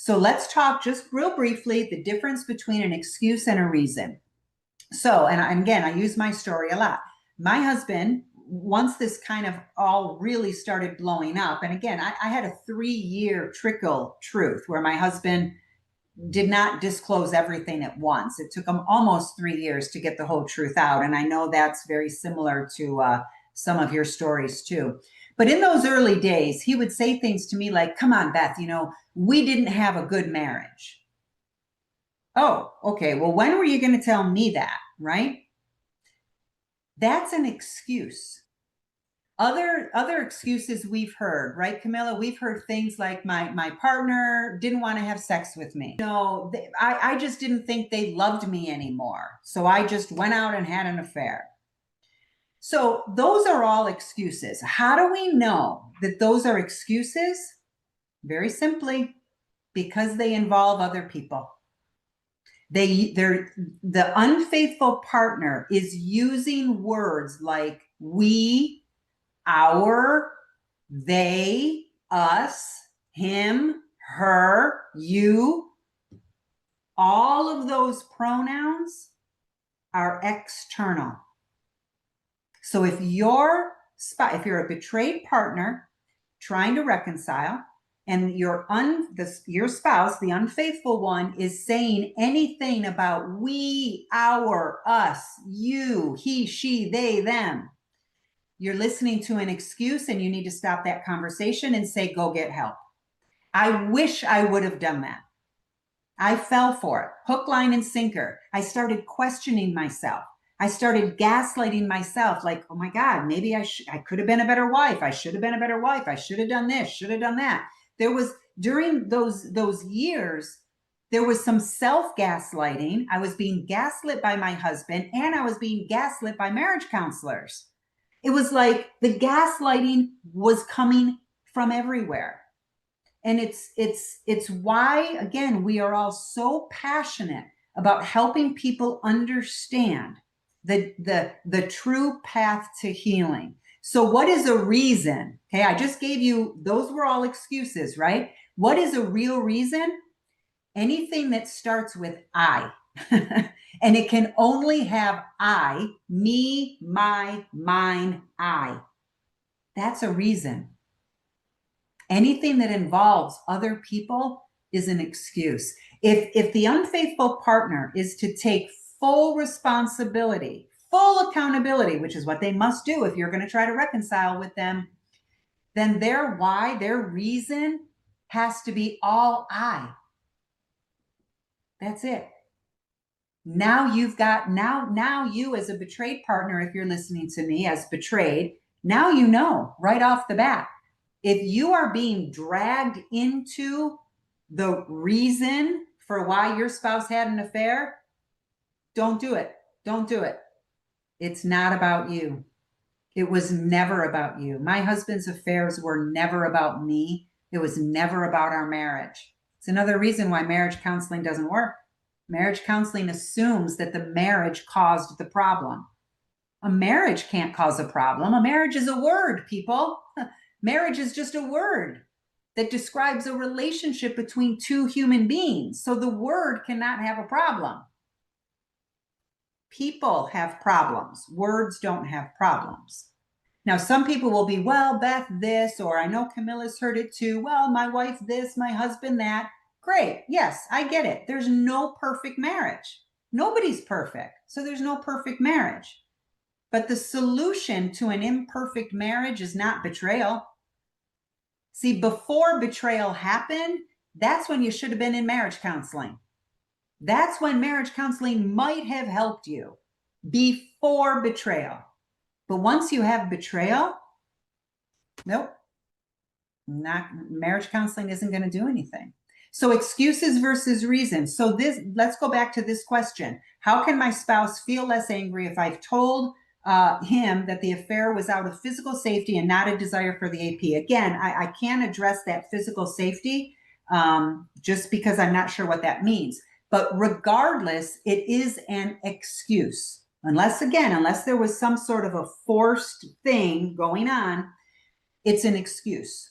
So let's talk just real briefly the difference between an excuse and a reason. So, and again, I use my story a lot. My husband, once this kind of all really started blowing up, and again, I had a 3-year trickle truth where my husband did not disclose everything at once. It took him almost 3 years to get the whole truth out. And I know that's very similar to some of your stories too. But in those early days, he would say things to me like, come on, Beth, we didn't have a good marriage. Oh, okay. Well, when were you going to tell me that? Right? That's an excuse. Other excuses we've heard, right, Camilla? We've heard things like my partner didn't want to have sex with me. I just didn't think they loved me anymore. So I just went out and had an affair. So those are all excuses. How do we know that those are excuses? Very simply, because they involve other people. The unfaithful partner is using words like we, our, they, us, him, her, you. All of those pronouns are external. So if you're a betrayed partner trying to reconcile, and your spouse, the unfaithful one, is saying anything about we, our, us, you, he, she, they, them, you're listening to an excuse, and you need to stop that conversation and say, go get help. I wish I would have done that. I fell for it, hook, line, and sinker. I started questioning myself. I started gaslighting myself like, oh my God, maybe I could have been a better wife. I should have been a better wife. I should have done this, should have done that. There was, during those years, there was some self-gaslighting. I was being gaslit by my husband, and I was being gaslit by marriage counselors. It was like the gaslighting was coming from everywhere. And it's why, again, we are all so passionate about helping people understand the true path to healing. So what is a reason? Okay, I just gave you, those were all excuses, right? What is a real reason? Anything that starts with I. And it can only have I, me, my, mine, I. That's a reason. Anything that involves other people is an excuse. If the unfaithful partner is to take full responsibility, full accountability, which is what they must do if you're going to try to reconcile with them, then their why, their reason has to be all I. That's it. Now you've got, now you as a betrayed partner, if you're listening to me as betrayed, now you know right off the bat, if you are being dragged into the reason for why your spouse had an affair, don't do it. Don't do it. It's not about you. It was never about you. My husband's affairs were never about me. It was never about our marriage. It's another reason why marriage counseling doesn't work. Marriage counseling assumes that the marriage caused the problem. A marriage can't cause a problem. A marriage is a word, people. Marriage is just a word that describes a relationship between two human beings. So the word cannot have a problem. People have problems. Words don't have problems. Now, some people will be, well, Beth, this, or I know Camilla's heard it too. Well, my wife, this, my husband, that. Great. Yes, I get it. There's no perfect marriage. Nobody's perfect. So there's no perfect marriage. But the solution to an imperfect marriage is not betrayal. See, before betrayal happened, that's when you should have been in marriage counseling. That's when marriage counseling might have helped you, before betrayal. But once you have betrayal, nope, marriage counseling isn't going to do anything. So excuses versus reasons. So let's go back to this question. How can my spouse feel less angry if I've told him that the affair was out of physical safety and not a desire for the AP? Again, I can't address that physical safety just because I'm not sure what that means. But regardless, it is an excuse. Unless there was some sort of a forced thing going on, it's an excuse.